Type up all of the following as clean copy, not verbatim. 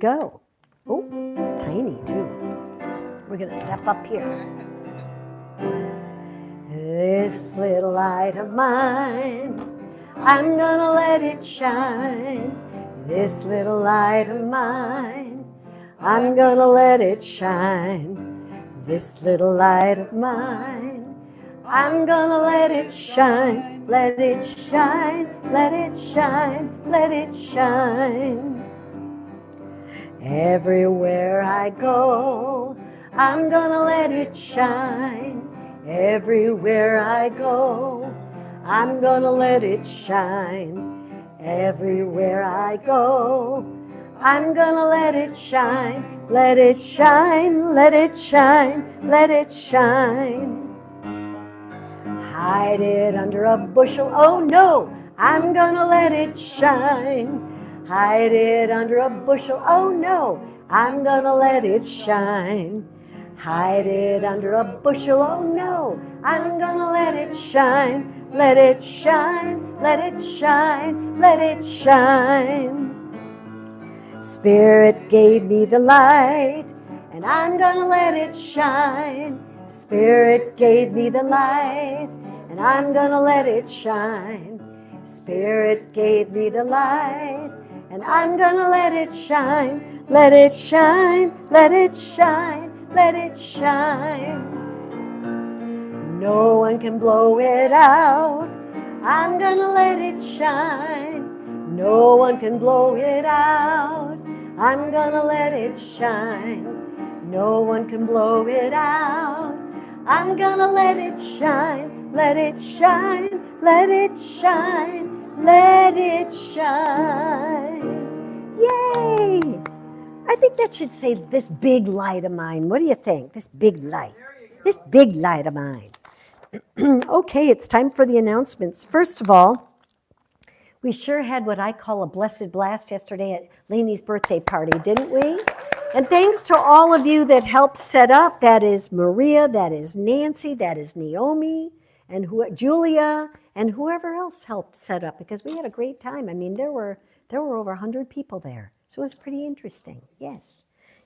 Go. Oh, it's tiny too. We're going to step up here. This little light of mine, I'm going to let it shine. This little light of mine, I'm going to let it shine. This little light of mine, I'm going to let it shine. Let it shine, let it shine, let it shine. Everywhere I go, I'm gonna let it shine. Everywhere I go, I'm gonna let it shine. Everywhere I go, I'm gonna let it shine. Let it shine, let it shine, let it shine. Hide it under a bushel, oh no, I'm gonna let it shine. Hide it under a bushel, oh no, I'm gonna let it shine. Hide it under a bushel, oh no, I'm gonna let it shine. Let it shine, let it shine, let it shine. Spirit gave me the light, and I'm gonna let it shine. Spirit gave me the light, and I'm gonna let it shine. Spirit gave me the light, and I'm gonna let it shine. Let it shine, let it shine, let it shine. No one can blow it out. I'm gonna let it shine. No one can blow it out. I'm gonna let it shine. No one can blow it out. I'm gonna let it shine. Let it shine. Let it shine. Let it shine. Yay! I think that should say this big light of mine. What do you think? This big light. This big light of mine. Okay, it's time for the announcements. First of all, we sure had what I call a blessed blast yesterday at Lainey's birthday party, didn't we? And thanks to all of you that helped set up. That is Maria, that is Nancy, that is Naomi, and Julia, and whoever else helped set up, because we had a great time. I mean, there were over 100 people there, so it was pretty interesting. Yes.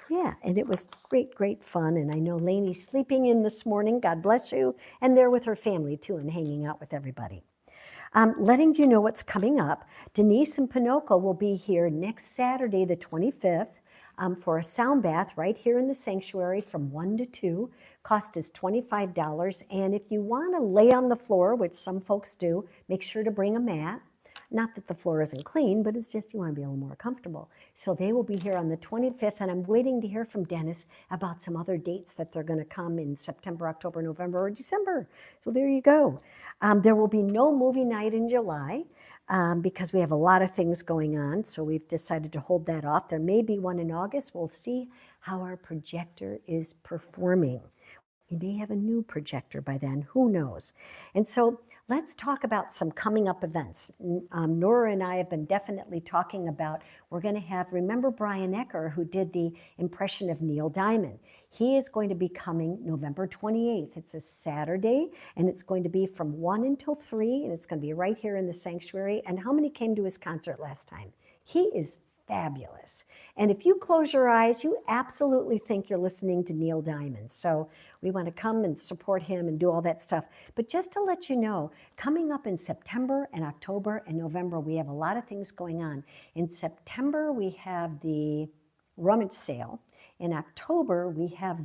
Yeah, and it was great, great fun. And I know Lainey's sleeping in this morning, God bless you, and they're with her family too and hanging out with everybody. Letting you know what's coming up, Denise and Pinocchio will be here next Saturday, the 25th, for a sound bath right here in the sanctuary from 1 to 2. Cost is $25. And if you want to lay on the floor, which some folks do, make sure to bring a mat. Not that the floor isn't clean, but it's just you want to be a little more comfortable. So they will be here on the 25th, and I'm waiting to hear from Dennis about some other dates that they're going to come in September, October, November, or December. So there you go. There will be no movie night in July because we have a lot of things going on, so we've decided to hold that off. There may be one in August. We'll see how our projector is performing. We may have a new projector by then, who knows? And so let's talk about some coming up events. Nora and I have been definitely talking about, we're going to have, remember Brian Ecker, who did the impression of Neil Diamond? He is going to be coming November 28th. It's a Saturday, and it's going to be from 1 until 3, and it's going to be right here in the sanctuary. And how many came to his concert last time? He is fabulous. And if you close your eyes, you absolutely think you're listening to Neil Diamond. So we want to come and support him and do all that stuff. But just to let you know, coming up in September and October and November, we have a lot of things going on. In September, we have the rummage sale. In October, we have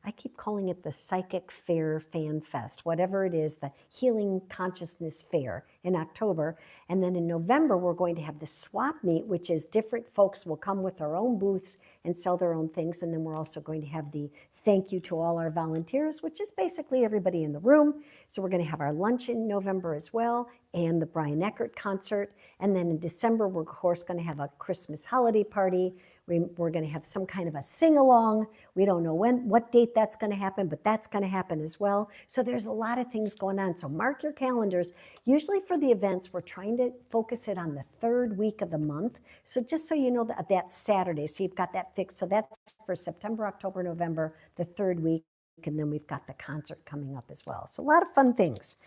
I keep calling it the Psychic Fair Fan Fest, whatever it is, the Healing Consciousness Fair in October. And then in November, we're going to have the swap meet, which is different folks will come with their own booths and sell their own things. And then we're also going to have the thank you to all our volunteers, which is basically everybody in the room. So we're going to have our lunch in November as well, and the Brian Eckert concert. And then in December, we're of course going to have a Christmas holiday party. We're going to have some kind of a sing-along. We don't know what date that's going to happen, but that's going to happen as well. So there's a lot of things going on. So mark your calendars. Usually for the events, we're trying to focus it on the third week of the month. So just so you know that's Saturday. So you've got that fixed. So that's for September, October, November, the third week. And then we've got the concert coming up as well. So a lot of fun things.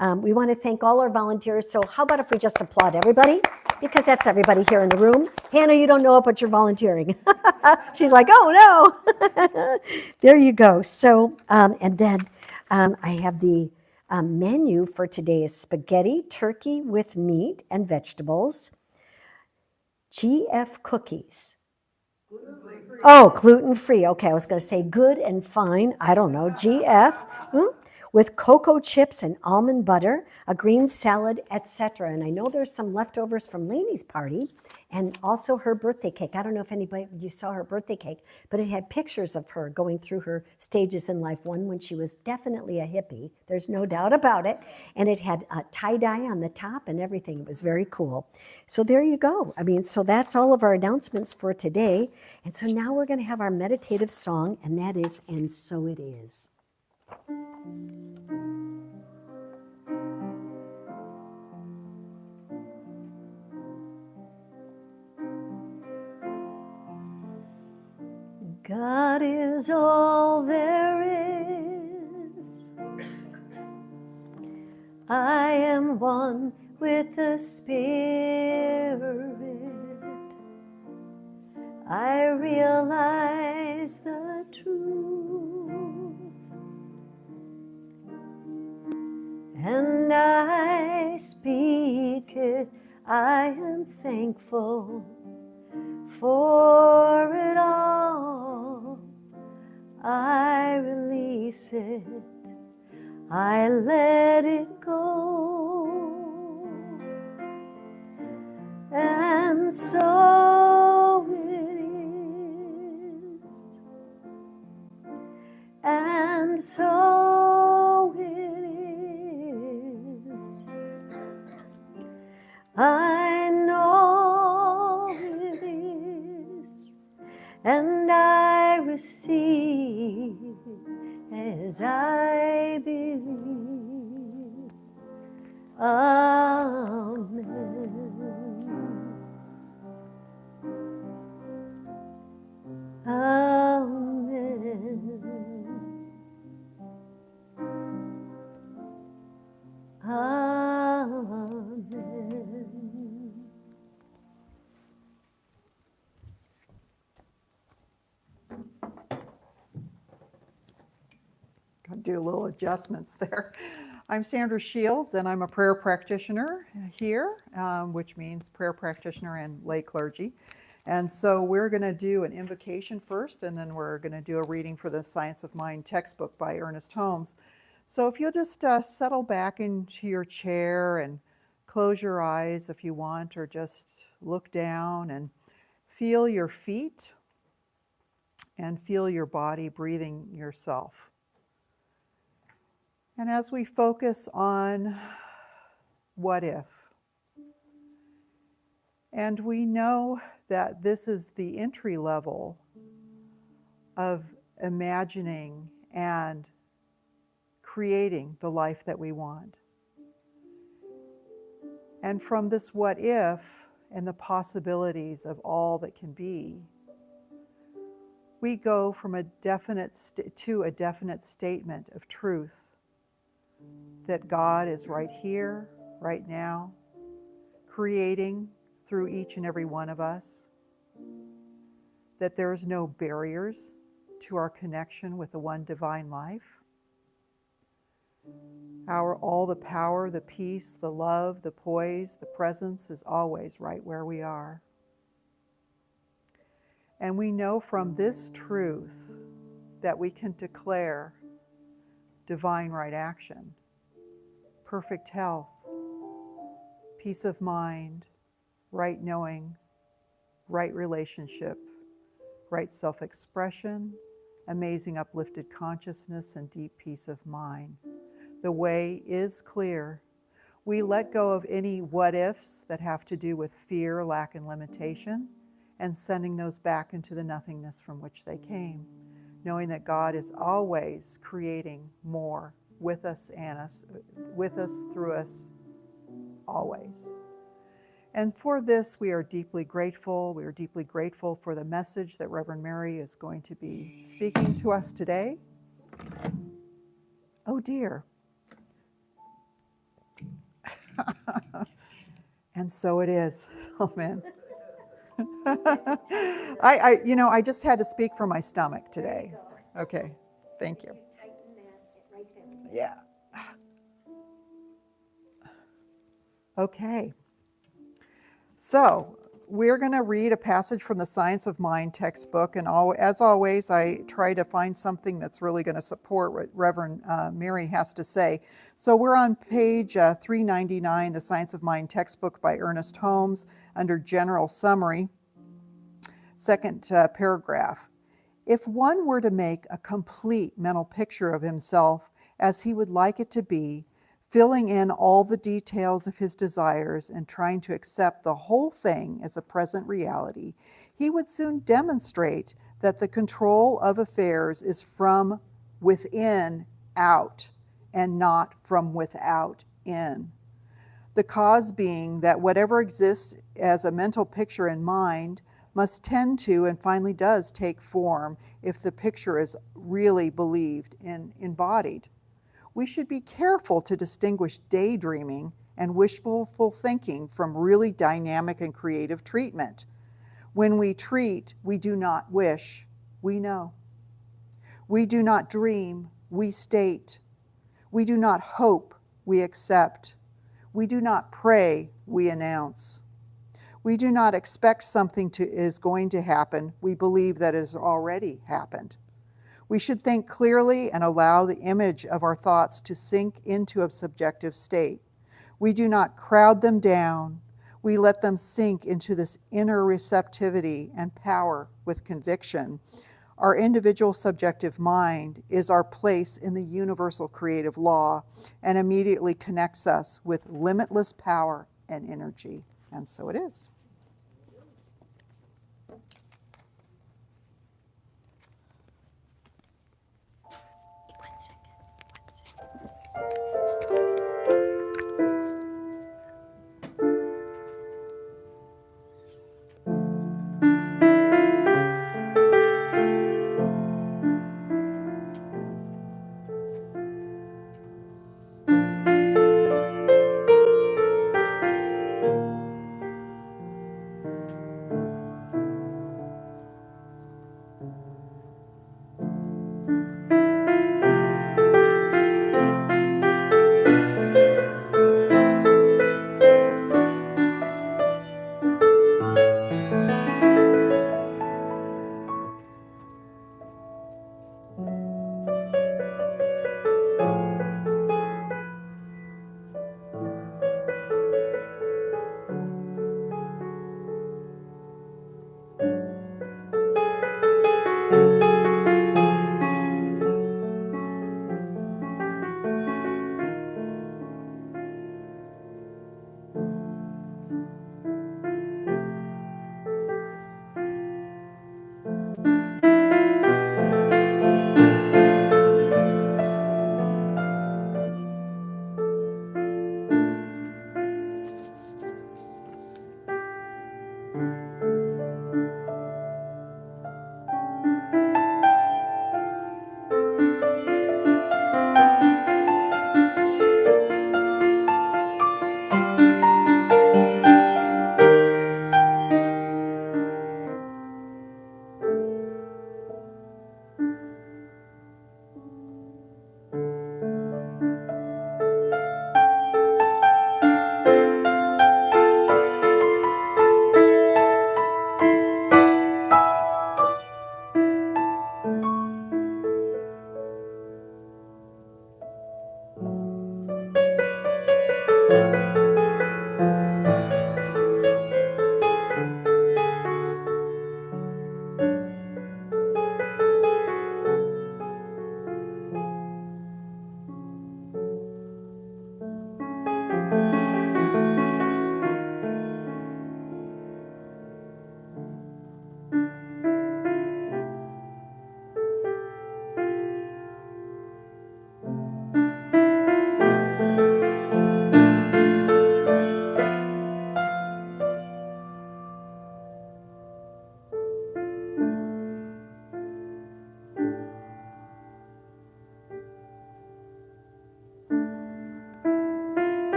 We want to thank all our volunteers. So how about if we just applaud everybody? because that's everybody here in the room. Hannah, you don't know it, but you're volunteering. She's like, oh no. There you go. So, and then I have the menu for today is spaghetti, turkey with meat and vegetables, GF cookies. Oh, gluten-free. Okay, I was going to say good and fine. I don't know. GF with cocoa chips and almond butter, a green salad, etc. And I know there's some leftovers from Lainey's party and also her birthday cake. I don't know if anybody you saw her birthday cake, but it had pictures of her going through her stages in life. One when she was definitely a hippie. There's no doubt about it. And it had tie-dye on the top and everything. It was very cool. So there you go. I mean, so that's all of our announcements for today. And so now we're going to have our meditative song, and that is, And So It Is. God is all there is. I am one with the Spirit. I realize the truth, and I speak it. I am thankful for it all. I release it. I let it go. And so it is. And so it is. I know it is. And I receive as I believe. Amen. Amen. Amen. Got to do a little adjustments there. I'm Sandra Shields, and I'm a prayer practitioner here, which means prayer practitioner and lay clergy. And so we're going to do an invocation first, and then we're going to do a reading for the Science of Mind textbook by Ernest Holmes. So if you'll just settle back into your chair and close your eyes if you want, or just look down and feel your feet and feel your body breathing yourself. And as we focus on what if, and we know that this is the entry level of imagining and creating the life that we want. And from this what if and the possibilities of all that can be, we go from a definite to a definite statement of truth that God is right here, right now, creating through each and every one of us, that there is no barriers to our connection with the one divine life. All the power, the peace, the love, the poise, the presence is always right where we are. And we know from this truth that we can declare divine right action, perfect health, peace of mind, right knowing, right relationship, right self-expression, amazing uplifted consciousness, and deep peace of mind. The way is clear. We let go of any what-ifs that have to do with fear, lack, and limitation, and sending those back into the nothingness from which they came, knowing that God is always creating more with us and us, with us, through us, always. And for this, we are deeply grateful. We are deeply grateful for the message that Reverend Mary is going to be speaking to us today. Oh dear. And so it is. Oh, man. I just had to speak from my stomach today. Okay, thank you. Yeah. Okay. So we're going to read a passage from the Science of Mind textbook, and as always, I try to find something that's really going to support what Reverend Mary has to say. So we're on page 399, the Science of Mind textbook by Ernest Holmes, under General Summary, second paragraph. If one were to make a complete mental picture of himself as he would like it to be, filling in all the details of his desires and trying to accept the whole thing as a present reality, he would soon demonstrate that the control of affairs is from within out and not from without in. The cause being that whatever exists as a mental picture in mind must tend to and finally does take form if the picture is really believed and embodied. We should be careful to distinguish daydreaming and wishful thinking from really dynamic and creative treatment. When we treat, we do not wish, we know. We do not dream, we state. We do not hope, we accept. We do not pray, we announce. We do not expect something is going to happen, we believe that it has already happened. We should think clearly and allow the image of our thoughts to sink into a subjective state. We do not crowd them down. We let them sink into this inner receptivity and power with conviction. Our individual subjective mind is our place in the universal creative law and immediately connects us with limitless power and energy. And so it is.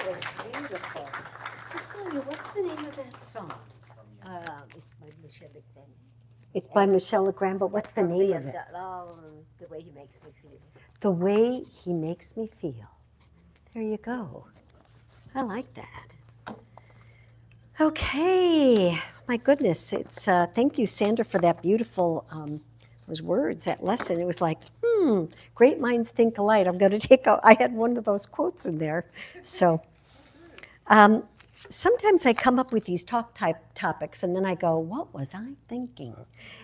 was beautiful. Cecilia, what's the name of that song? It's by Michelle Legrand. It's by Michelle Legrand, but what's the name of it? The way he makes me feel. The Way He Makes Me Feel. There you go. I like that. Okay, my goodness. It's thank you, Sandra, for that beautiful those words, that lesson. It was like, great minds think alike. I'm going to take out. I had one of those quotes in there. So sometimes I come up with these type topics, and then I go, what was I thinking?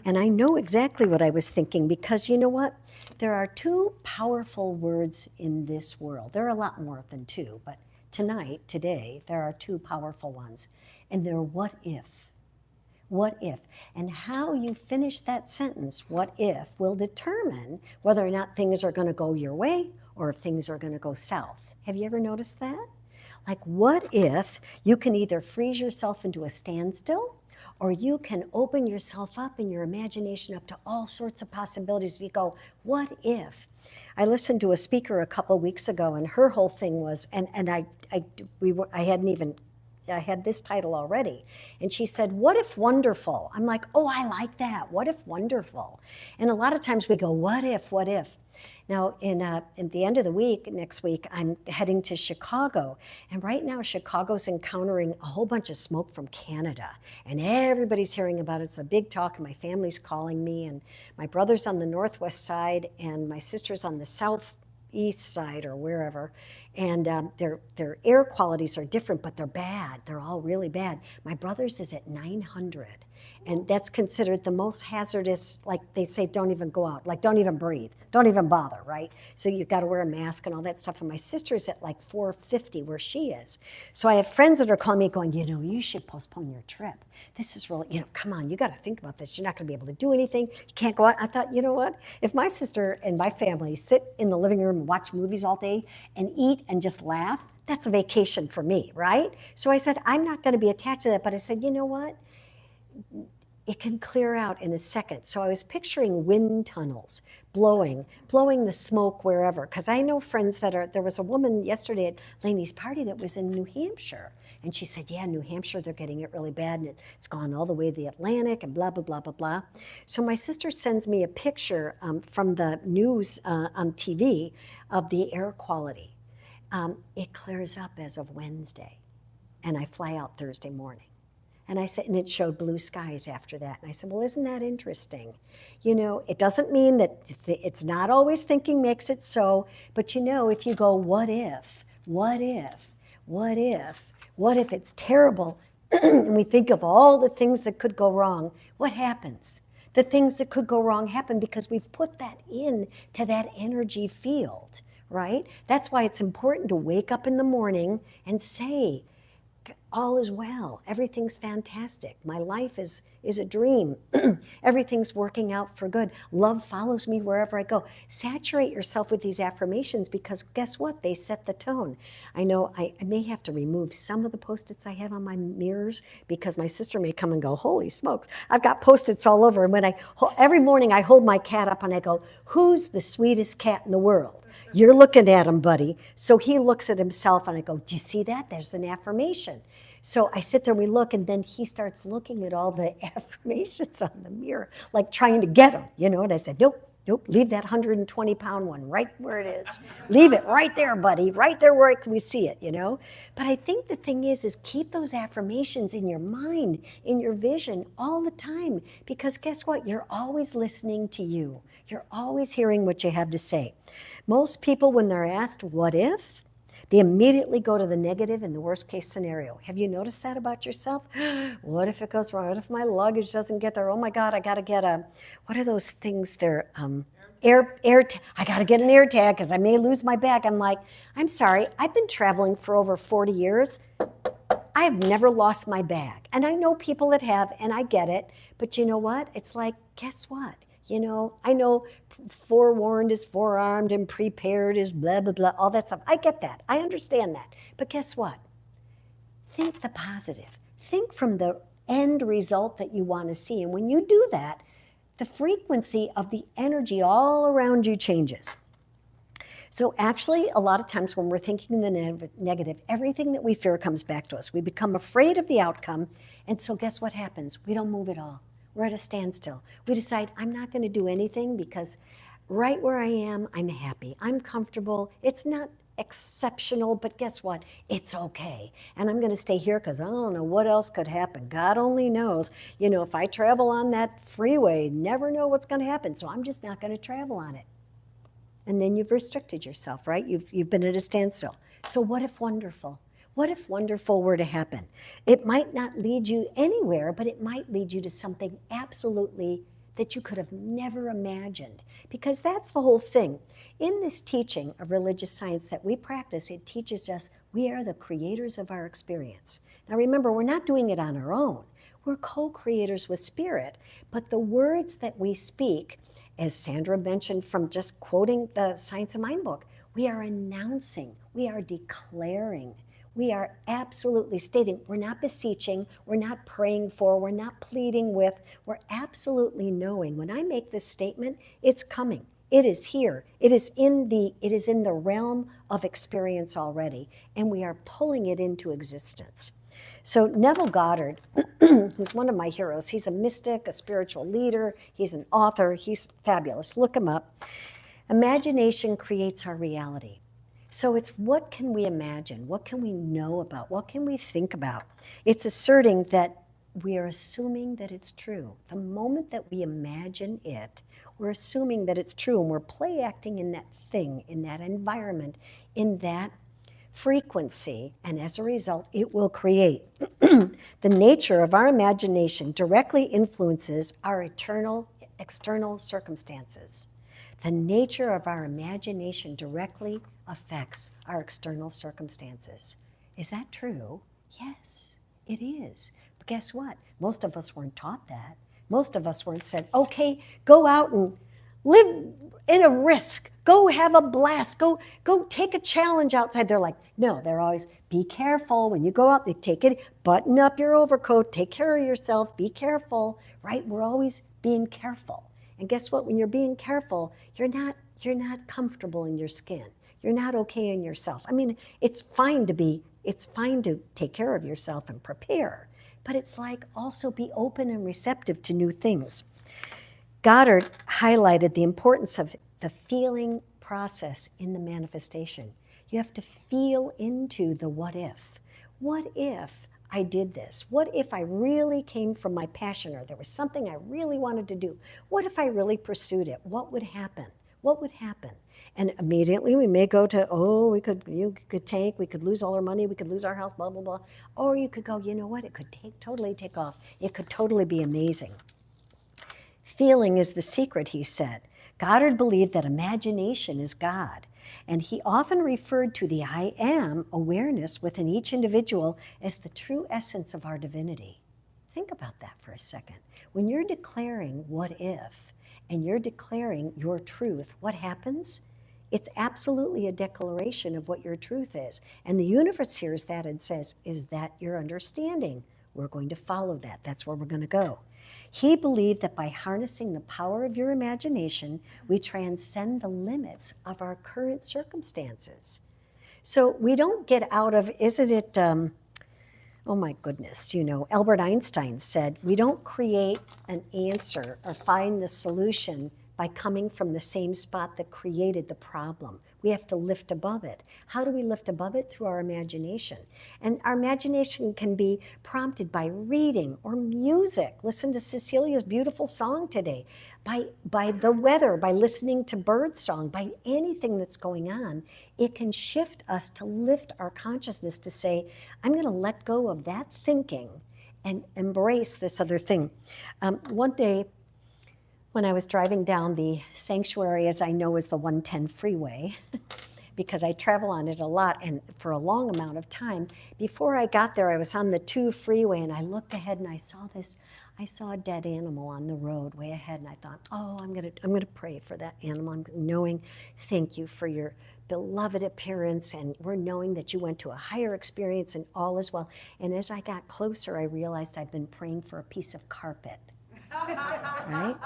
And I know exactly what I was thinking, because you know what? There are two powerful words in this world. There are a lot more than two, but today, there are two powerful ones. And they're what if. What if? And how you finish that sentence, what if, will determine whether or not things are going to go your way or if things are going to go south. Have you ever noticed that? Like, what if you can either freeze yourself into a standstill, or you can open yourself up in your imagination up to all sorts of possibilities. If you go, what if? I listened to a speaker a couple weeks ago, and her whole thing was, I had this title already, and she said, what if wonderful? I'm like, oh, I like that. What if wonderful? And a lot of times we go, what if, what if? Now, at the end of the week, next week, I'm heading to Chicago. And right now, Chicago's encountering a whole bunch of smoke from Canada. And everybody's hearing about it. It's a big talk, and my family's calling me. And my brother's on the northwest side, and my sister's on the southeast side or wherever. And their air qualities are different, but they're bad. They're all really bad. My brother's is at 900. And that's considered the most hazardous, like they say, don't even go out, like don't even breathe, don't even bother, right? So you've got to wear a mask and all that stuff. And my sister's at like 450 where she is. So I have friends that are calling me going, you should postpone your trip. This is really, come on, you got to think about this. You're not going to be able to do anything. You can't go out. I thought, you know what? If my sister and my family sit in the living room and watch movies all day and eat and just laugh, that's a vacation for me, right? So I said, I'm not going to be attached to that. But I said, you know what? It can clear out in a second. So I was picturing wind tunnels blowing the smoke wherever. Because I know friends there was a woman yesterday at Lainey's party that was in New Hampshire. And she said, yeah, New Hampshire, they're getting it really bad. And it's gone all the way to the Atlantic and blah, blah, blah, blah, blah. So my sister sends me a picture from the news on TV of the air quality. It clears up as of Wednesday. And I fly out Thursday morning. And I said, and it showed blue skies after that. And I said, well, isn't that interesting? It doesn't mean that it's not always thinking makes it so, but if you go, what if, what if, what if, what if it's terrible, and we think of all the things that could go wrong, what happens? The things that could go wrong happen because we've put that in to that energy field, right? That's why it's important to wake up in the morning and say, all is well. Everything's fantastic. My life is a dream. Everything's working out for good. Love follows me wherever I go. Saturate yourself with these affirmations, because guess what? They set the tone. I know I may have to remove some of the Post-its I have on my mirrors, because my sister may come and go, holy smokes, I've got Post-its all over. And when every morning I hold my cat up and I go, who's the sweetest cat in the world? You're looking at him, buddy. So he looks at himself and I go, do you see that? There's an affirmation. So I sit there and we look, and then he starts looking at all the affirmations on the mirror, like trying to get them, and I said, nope, leave that 120-pound one right where it is. Leave it right there, buddy, right there where we see it, But I think the thing is keep those affirmations in your mind, in your vision all the time, because guess what? You're always listening to you. You're always hearing what you have to say. Most people, when they're asked, what if? They immediately go to the negative and the worst case scenario. Have you noticed that about yourself? What if it goes wrong? What if my luggage doesn't get there? Oh my God, I got to get what are those things there? I got to get an air tag because I may lose my bag. I'm like, I'm sorry, I've been traveling for over 40 years. I have never lost my bag. And I know people that have, and I get it. But you know what? It's like, guess what? I know forewarned is forearmed and prepared is blah, blah, blah, all that stuff. I get that. I understand that. But guess what? Think the positive. Think from the end result that you want to see. And when you do that, the frequency of the energy all around you changes. So actually, a lot of times when we're thinking the negative, everything that we fear comes back to us. We become afraid of the outcome, and so guess what happens? We don't move at all. We're at a standstill. We decide, I'm not going to do anything because right where I am, I'm happy. I'm comfortable. It's not exceptional, but guess what? It's okay. And I'm going to stay here because I don't know what else could happen. God only knows. You know, if I travel on that freeway, never know what's going to happen. So I'm just not going to travel on it. And then you've restricted yourself, right? You've been at a standstill. So what if wonderful? What if wonderful were to happen? It might not lead you anywhere, but it might lead you to something absolutely that you could have never imagined. Because that's the whole thing. In this teaching of religious science that we practice, it teaches us we are the creators of our experience. Now remember, we're not doing it on our own. We're co-creators with Spirit, but the words that we speak, as Sandra mentioned from just quoting the Science of Mind book, we are announcing, we are declaring, we are absolutely stating, we're not beseeching, we're not praying for, we're not pleading with, we're absolutely knowing. When I make this statement, it's coming. It is here. It is in the realm of experience already, and we are pulling it into existence. So Neville Goddard, who's one of my heroes, he's a mystic, a spiritual leader, he's an author, he's fabulous. Look him up. Imagination creates our reality. So it's what can we imagine? What can we know about? What can we think about? It's asserting that we are assuming that it's true. The moment that we imagine it, we're assuming that it's true, and we're play acting in that thing, in that environment, in that frequency, and as a result, it will create. The nature of our imagination directly influences our external circumstances. The nature of our imagination directly affects our external circumstances. Is that true? Yes, it is. But guess what? Most of us weren't taught that. Most of us weren't said, okay, go out and live in a risk. Go have a blast. Go take a challenge outside. They're like, no, they're always, be careful. When you go out, they take it, button up your overcoat, take care of yourself, be careful, right? We're always being careful. And guess what? When you're being careful, you're not comfortable in your skin. You're not okay in yourself. I mean, it's fine to take care of yourself and prepare, but it's like also be open and receptive to new things. Goddard highlighted the importance of the feeling process in the manifestation. You have to feel into the what if. What if I did this? What if I really came from my passion, or there was something I really wanted to do? What if I really pursued it? What would happen? What would happen? And immediately we may go to, you could tank, we could lose all our money, we could lose our house, blah, blah, blah. Or you could go, you know what, it could totally take off. It could totally be amazing. Feeling is the secret, he said. Goddard believed that imagination is God, and he often referred to the I am awareness within each individual as the true essence of our divinity. Think about that for a second. When you're declaring what if, and you're declaring your truth, what happens? It's absolutely a declaration of what your truth is. And the universe hears that and says, is that your understanding? We're going to follow that. That's where we're going to go. He believed that by harnessing the power of your imagination, we transcend the limits of our current circumstances. So we don't get out of, oh my goodness, Albert Einstein said, we don't create an answer or find the solution by coming from the same spot that created the problem. We have to lift above it. How do we lift above it? Through our imagination. And our imagination can be prompted by reading or music. Listen to Cecilia's beautiful song today. By the weather, by listening to bird song, by anything that's going on, it can shift us to lift our consciousness to say, I'm going to let go of that thinking and embrace this other thing. One day, when I was driving down the sanctuary, as I know is the 110 freeway, because I travel on it a lot and for a long amount of time, before I got there, I was on the 2 freeway and I looked ahead and I saw a dead animal on the road way ahead, and I thought, I'm gonna pray for that animal. I'm knowing, thank you for your beloved appearance, and we're knowing that you went to a higher experience and all is well. And as I got closer, I realized I'd been praying for a piece of carpet. Right?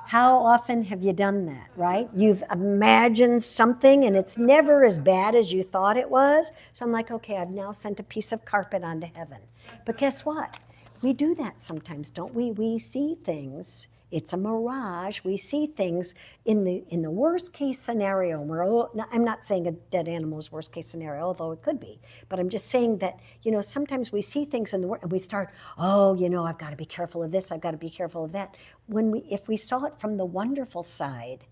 How often have you done that, right? You've imagined something and it's never as bad as you thought it was. So I'm like, okay, I've now sent a piece of carpet onto heaven. But guess what? We do that sometimes, don't we? We see things. It's a mirage. We see things in the worst case scenario. I'm not saying a dead animal is worst case scenario, although it could be. But I'm just saying that, sometimes we see things in the world and we start, oh, I've got to be careful of this. I've got to be careful of that. If we saw it from the wonderful side,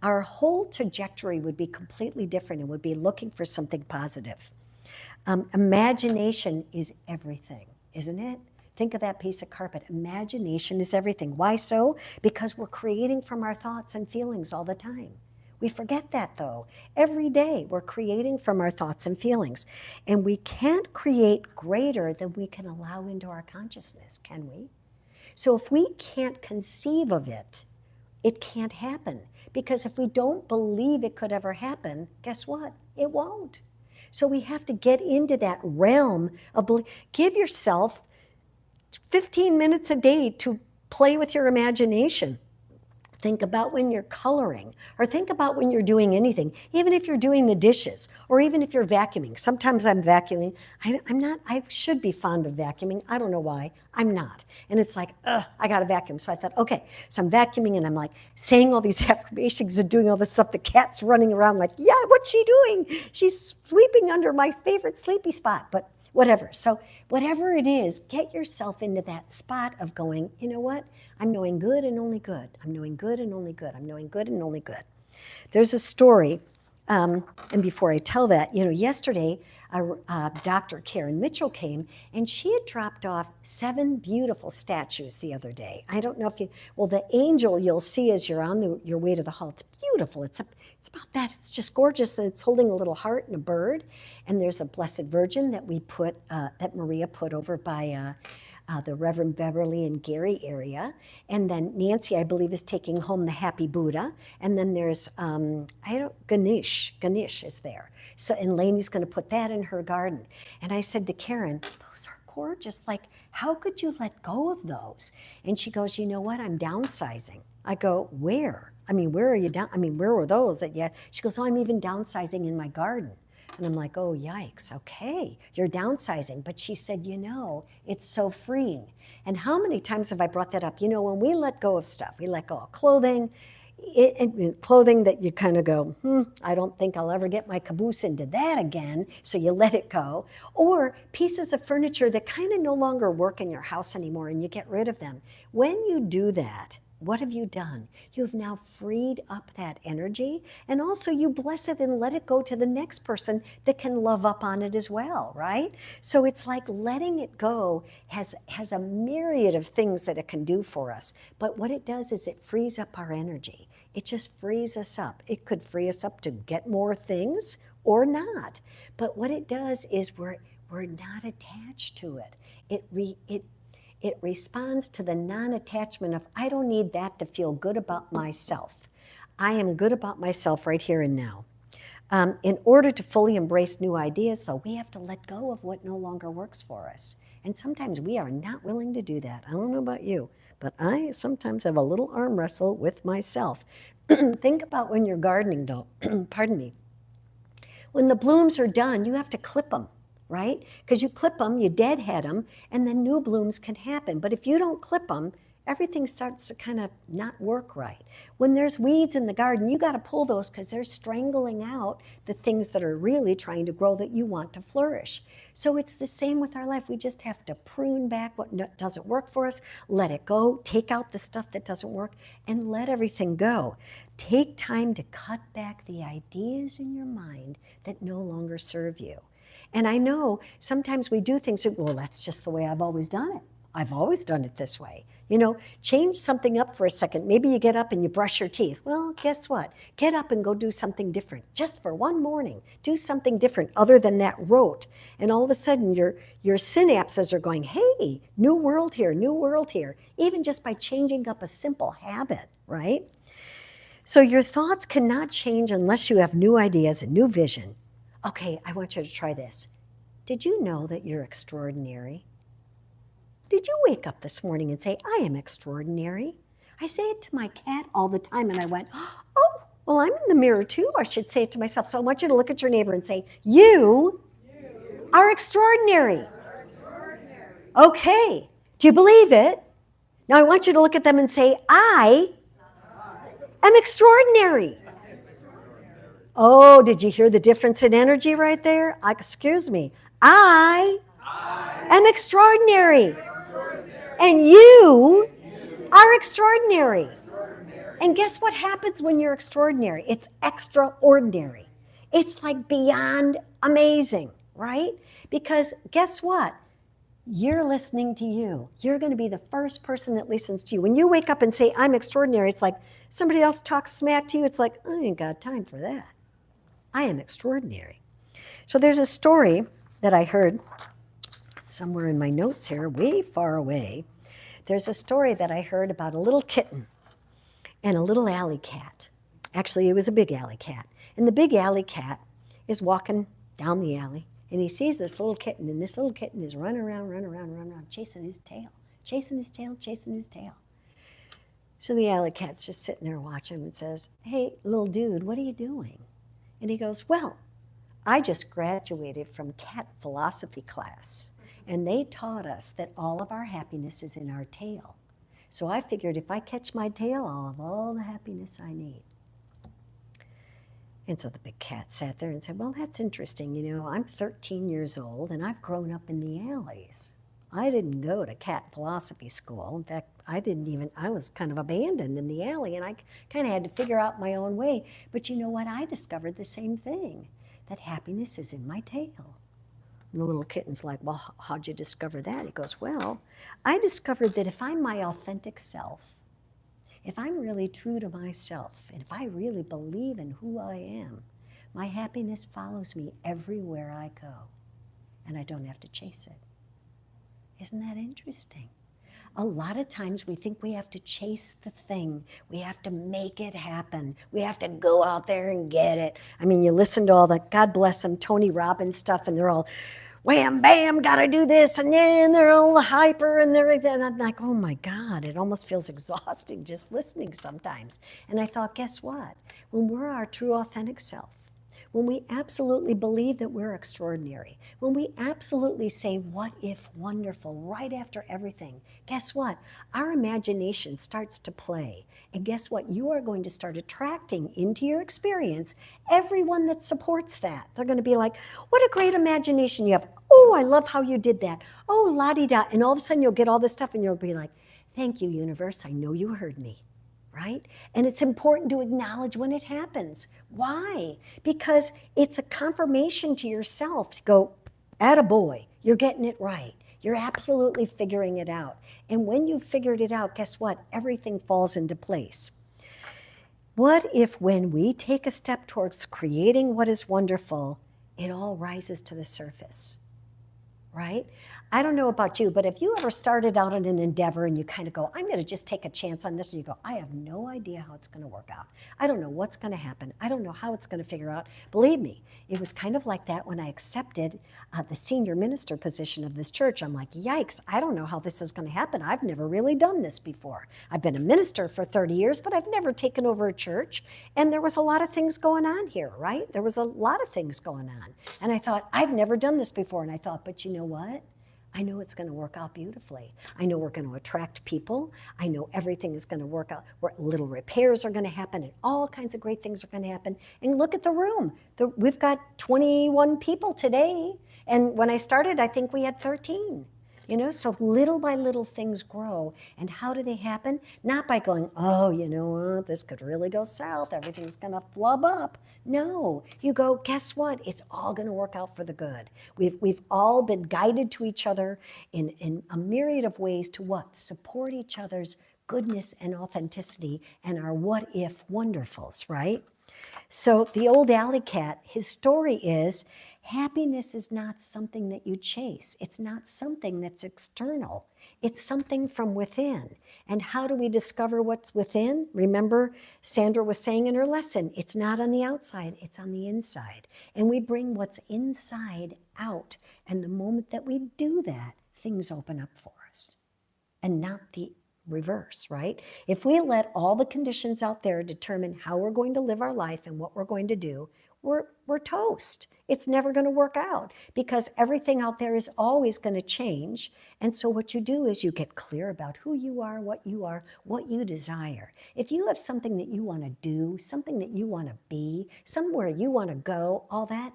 our whole trajectory would be completely different and would be looking for something positive. Imagination is everything, isn't it? Think of that piece of carpet. Imagination is everything. Why so? Because we're creating from our thoughts and feelings all the time. We forget that though. Every day we're creating from our thoughts and feelings. And we can't create greater than we can allow into our consciousness, can we? So if we can't conceive of it, it can't happen. Because if we don't believe it could ever happen, guess what? It won't. So we have to get into that realm of give yourself 15 minutes a day to play with your imagination. Think about when you're coloring, or think about when you're doing anything, even if you're doing the dishes, or even if you're vacuuming. Sometimes I'm vacuuming. I should be fond of vacuuming. I don't know why. I'm not. And it's like, I got to vacuum. So I thought, okay. So I'm vacuuming and I'm like saying all these affirmations and doing all this stuff. The cat's running around like, yeah, what's she doing? She's sweeping under my favorite sleepy spot. But whatever. So whatever it is, get yourself into that spot of going, you know what? I'm knowing good and only good. I'm knowing good and only good. I'm knowing good and only good. There's a story, and before I tell that, yesterday, Dr. Karen Mitchell came, and she had dropped off 7 beautiful statues the other day. I don't know if the angel you'll see as you're on your way to the hall, it's beautiful. It's about that. It's just gorgeous, and it's holding a little heart and a bird. And there's a Blessed Virgin that that Maria put over by the Reverend Beverly and Gary area. And then Nancy, I believe, is taking home the Happy Buddha. And then there's, Ganesh is there. So, and Lainey's going to put that in her garden. And I said to Karen, those are gorgeous. Like, how could you let go of those? And she goes, you know what? I'm downsizing. I go, where? Where are you down? Where were those that you? She goes, oh, I'm even downsizing in my garden. And I'm like, oh, yikes, okay, you're downsizing. But she said, it's so freeing. And how many times have I brought that up? When we let go of stuff, we let go of clothing, clothing that you kind of go, I don't think I'll ever get my caboose into that again, so you let it go. Or pieces of furniture that kind of no longer work in your house anymore, and you get rid of them. When you do that, what have you done? You've now freed up that energy, and also you bless it and let it go to the next person that can love up on it as well, right? So it's like letting it go has a myriad of things that it can do for us. But what it does is it frees up our energy. It just frees us up. It could free us up to get more things or not. But what it does is we're not attached to it. It responds to the non-attachment of, I don't need that to feel good about myself. I am good about myself right here and now. In order to fully embrace new ideas, though, we have to let go of what no longer works for us. And sometimes we are not willing to do that. I don't know about you, but I sometimes have a little arm wrestle with myself. Think about when you're gardening, though. Pardon me. When the blooms are done, you have to clip them, right? Because you clip them, you deadhead them, and then new blooms can happen. But if you don't clip them, everything starts to kind of not work right. When there's weeds in the garden, you got to pull those because they're strangling out the things that are really trying to grow that you want to flourish. So it's the same with our life. We just have to prune back what doesn't work for us, let it go, take out the stuff that doesn't work, and let everything go. Take time to cut back the ideas in your mind that no longer serve you. And I know sometimes we do things, well, that's just the way I've always done it. I've always done it this way. Change something up for a second. Maybe you get up and you brush your teeth. Well, guess what? Get up and go do something different. Just for one morning, do something different other than that rote. And all of a sudden your synapses are going, hey, new world here, new world here. Even just by changing up a simple habit, right? So your thoughts cannot change unless you have new ideas and new vision. Okay, I want you to try this. Did you know that you're extraordinary? Did you wake up this morning and say, I am extraordinary? I say it to my cat all the time, and I went, oh, well, I'm in the mirror too. I should say it to myself. So I want you to look at your neighbor and say, you are extraordinary. Okay. Do you believe it? Now I want you to look at them and say, I am extraordinary. Oh, did you hear the difference in energy right there? Excuse me. I am extraordinary. And you are extraordinary. And guess what happens when you're extraordinary? It's extraordinary. It's like beyond amazing, right? Because guess what? You're listening to you. You're going to be the first person that listens to you. When you wake up and say, I'm extraordinary, it's like somebody else talks smack to you. It's like, I ain't got time for that. I am extraordinary. So there's a story that I heard somewhere in my notes here, way far away. There's a story that I heard about a little kitten and a little alley cat. Actually, it was a big alley cat. And the big alley cat is walking down the alley, and he sees this little kitten, and this little kitten is running around, chasing his tail, chasing his tail, chasing his tail. So the alley cat's just sitting there watching him and says, hey, little dude, what are you doing? And he goes, well, I just graduated from cat philosophy class, and they taught us that all of our happiness is in our tail. So I figured if I catch my tail, I'll have all the happiness I need. And so the big cat sat there and said, well, that's interesting. You know, I'm 13 years old, and I've grown up in the alleys. I didn't go to cat philosophy school. In fact, I was kind of abandoned in the alley, and I kind of had to figure out my own way. But you know what? I discovered the same thing, that happiness is in my tail. And the little kitten's like, well, how'd you discover that? He goes, well, I discovered that if I'm my authentic self, if I'm really true to myself, and if I really believe in who I am, my happiness follows me everywhere I go, and I don't have to chase it. Isn't that interesting? A lot of times we think we have to chase the thing. We have to make it happen. We have to go out there and get it. I mean, you listen to all the, God bless them, Tony Robbins stuff, and they're all, wham, bam, gotta do this, and then they're all hyper, and I'm like, oh my God, it almost feels exhausting just listening sometimes. And I thought, guess what? When we're our true authentic self, when we absolutely believe that we're extraordinary, when we absolutely say, what if wonderful, right after everything, guess what? Our imagination starts to play. And guess what? You are going to start attracting into your experience everyone that supports that. They're going to be like, what a great imagination you have. Oh, I love how you did that. Oh, la-di-da. And all of a sudden you'll get all this stuff and you'll be like, thank you, universe. I know you heard me. Right? And it's important to acknowledge when it happens. Why? Because it's a confirmation to yourself to go, attaboy, you're getting it right. You're absolutely figuring it out. And when you've figured it out, guess what? Everything falls into place. What if when we take a step towards creating what is wonderful, it all rises to the surface? Right? I don't know about you, but if you ever started out in an endeavor and you kind of go, I'm going to just take a chance on this, and you go, I have no idea how it's going to work out. I don't know what's going to happen. I don't know how it's going to figure out. Believe me, it was kind of like that when I accepted the senior minister position of this church. I'm like, yikes, I don't know how this is going to happen. I've never really done this before. I've been a minister for 30 years, but I've never taken over a church. And there was a lot of things going on here, right? There was a lot of things going on. And I thought, I've never done this before. And I thought, but you know what? I know it's going to work out beautifully. I know we're going to attract people. I know everything is going to work out. Little repairs are going to happen, and all kinds of great things are going to happen. And look at the room. We've got 21 people today. And when I started, I think we had 13. You know, so little by little things grow. And how do they happen? Not by going, oh, you know what, this could really go south. Everything's going to flub up. No, you go, guess what? It's all going to work out for the good. We've all been guided to each other in a myriad of ways to what? Support each other's goodness and authenticity and our what if wonderfuls, right? So the old alley cat, his story is, happiness is not something that you chase. It's not something that's external. It's something from within. And how do we discover what's within? Remember, Sandra was saying in her lesson, it's not on the outside, it's on the inside. And we bring what's inside out. And the moment that we do that, things open up for us. And not the reverse, right? If we let all the conditions out there determine how we're going to live our life and what we're going to do, we're toast. It's never going to work out because everything out there is always going to change. And so what you do is you get clear about who you are, what you desire. If you have something that you want to do, something that you want to be, somewhere you want to go, all that,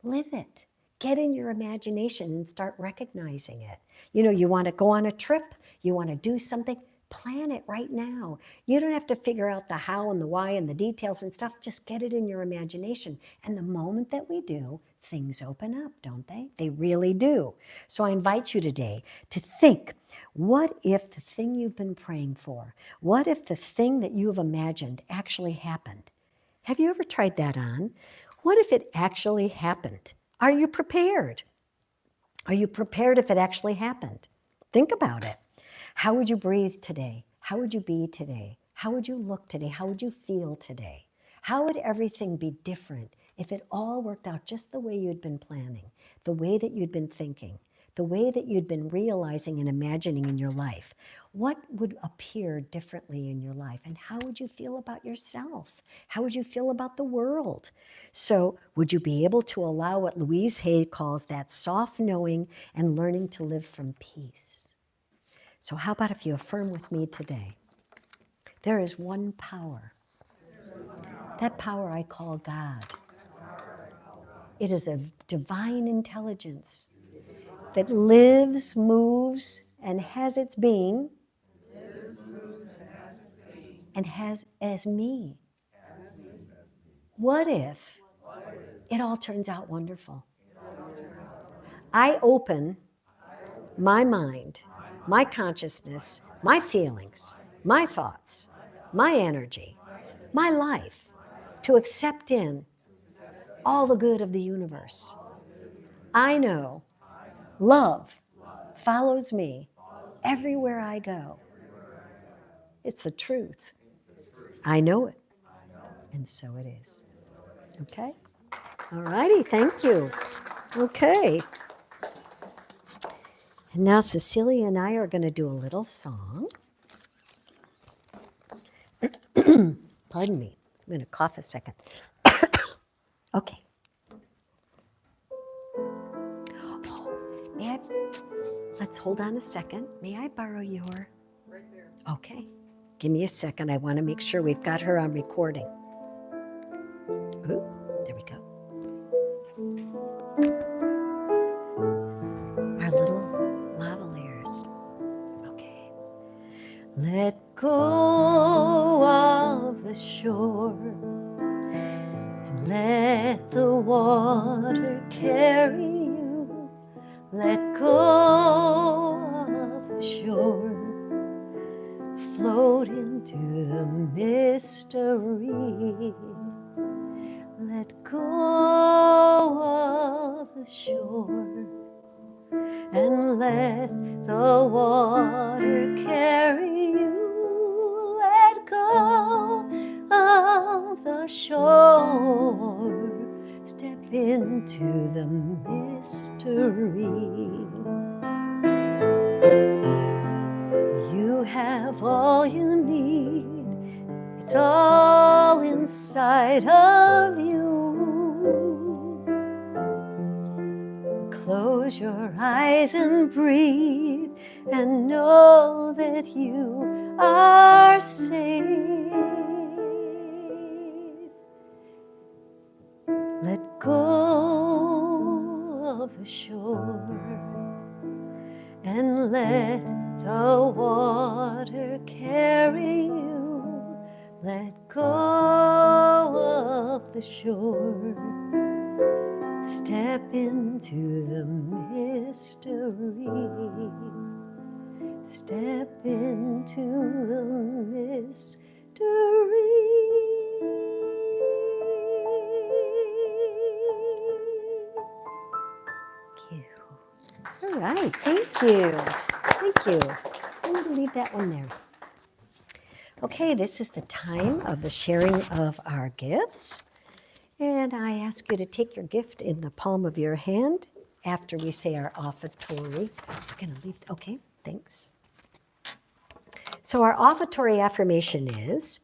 live it. Get in your imagination and start recognizing it. You know, you want to go on a trip, you want to do something, plan it right now. You don't have to figure out the how and the why and the details and stuff. Just get it in your imagination. And the moment that we do, things open up, don't they? They really do. So I invite you today to think, what if the thing you've been praying for, what if the thing that you have imagined actually happened? Have you ever tried that on? What if it actually happened? Are you prepared? Are you prepared if it actually happened? Think about it. How would you breathe today? How would you be today? How would you look today? How would you feel today? How would everything be different if it all worked out just the way you'd been planning, the way that you'd been thinking, the way that you'd been realizing and imagining in your life? What would appear differently in your life? And how would you feel about yourself? How would you feel about the world? So would you be able to allow what Louise Hay calls that soft knowing and learning to live from peace? So how about if you affirm with me today? There is one power. That power I call God. It is a divine intelligence that lives, moves, and has its being, and has as me. What if it all turns out wonderful? I open my mind, my consciousness, my feelings, my thoughts, my energy, my life to accept in all the good of the universe. I know love follows me everywhere I go. It's the truth. I know it. And so it is. Okay? All righty, thank you. Okay. And now Cecilia and I are going to do a little song. Pardon me. I'm going to cough a second. Okay. Oh, let's hold on a second. May I borrow your? Right there. Okay. Give me a second. I want to make sure we've got her on recording. Ooh, there we go. Our little lavaliers. Okay. Let go of the shore and let the water carry you. Let go of the shore. Float into the mystery. Let go of the shore and let the water carry you. Let go of the shore. Step into the mystery. You have all you need. It's all inside of you. Close your eyes and breathe and know that you are safe. Let go of the shore and let the water carry you. Let go of the shore. Step into the mystery. Step into the mystery. Thank you. All right, thank you. Thank you. I'm going to leave that one there. Okay, this is the time of the sharing of our gifts. And I ask you to take your gift in the palm of your hand after we say our offertory. We're going to leave. Okay, thanks. So our offertory affirmation is,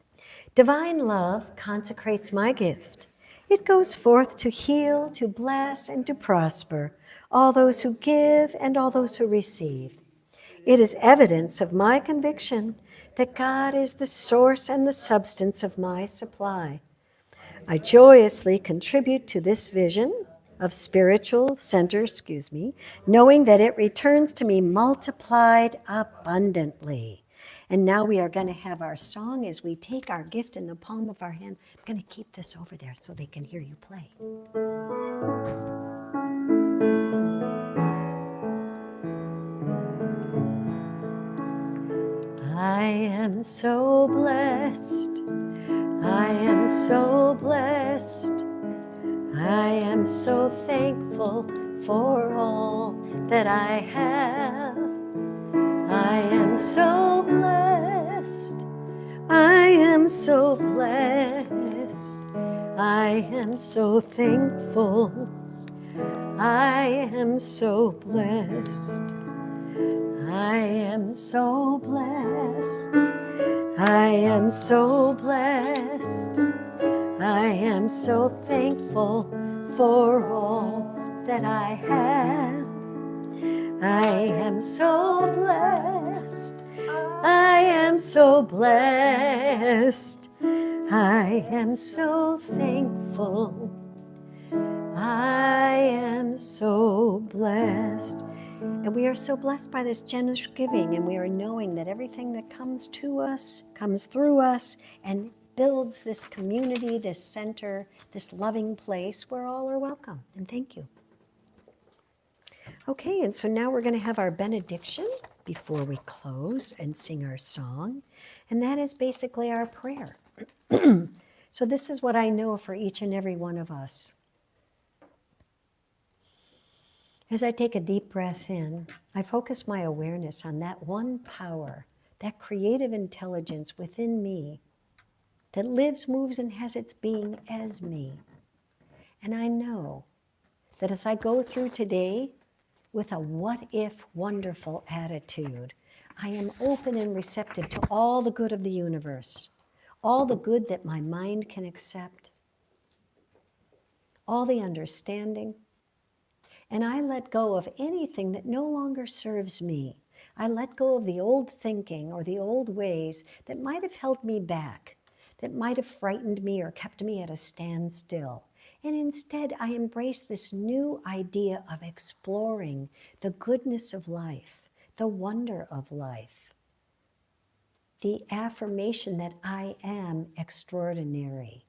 divine love consecrates my gift. It goes forth to heal, to bless, and to prosper all those who give and all those who receive. It is evidence of my conviction that God is the source and the substance of my supply. I joyously contribute to this vision of spiritual center, knowing that it returns to me multiplied abundantly. And now we are going to have our song as we take our gift in the palm of our hand. I'm going to keep this over there so they can hear you play. I am so blessed. I am so blessed. I am so thankful for all that I have. I am so blessed. I am so blessed. I am so thankful. I am so blessed. I am so blessed. I am so blessed. I am so thankful for all that I have. I am so blessed. I am so blessed. I am so thankful. I am so blessed. And we are so blessed by this generous giving, and we are knowing that everything that comes to us comes through us and builds this community, this center, this loving place where all are welcome. And thank you. Okay, and so now we're going to have our benediction before we close and sing our song. And that is basically our prayer. So this is what I know for each and every one of us. As I take a deep breath in, I focus my awareness on that one power, that creative intelligence within me that lives, moves, and has its being as me. And I know that as I go through today with a what-if wonderful attitude, I am open and receptive to all the good of the universe, all the good that my mind can accept, all the understanding. And I let go of anything that no longer serves me. I let go of the old thinking or the old ways that might have held me back, that might have frightened me or kept me at a standstill. And instead, I embrace this new idea of exploring the goodness of life, the wonder of life, the affirmation that I am extraordinary.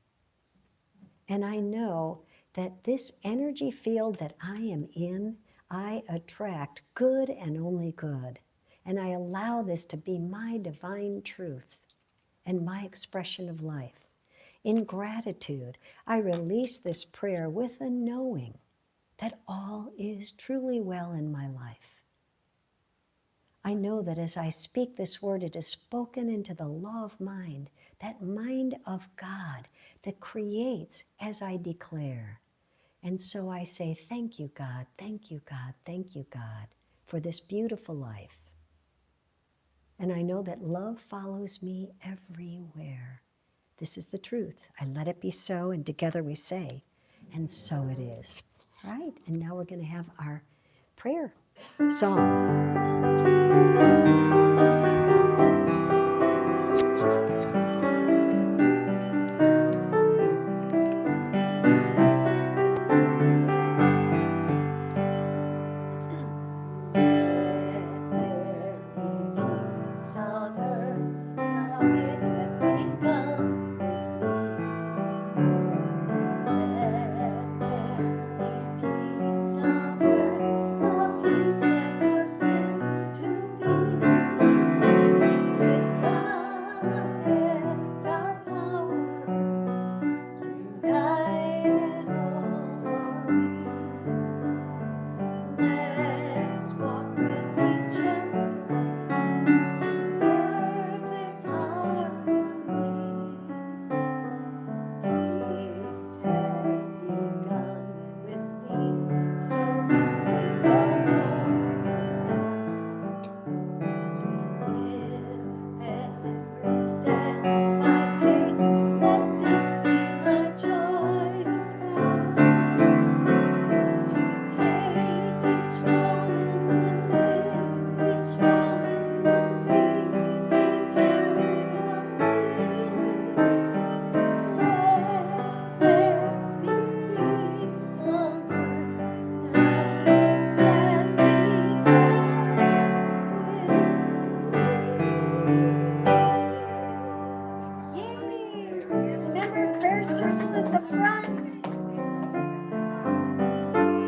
And I know that this energy field that I am in, I attract good and only good. And I allow this to be my divine truth and my expression of life. In gratitude, I release this prayer with a knowing that all is truly well in my life. I know that as I speak this word, it is spoken into the law of mind, that mind of God that creates as I declare. And so I say, thank you, God, thank you, God, thank you, God, for this beautiful life. And I know that love follows me everywhere. This is the truth. I let it be so, and together we say, and so it is. All right, and now we're going to have our prayer song. run,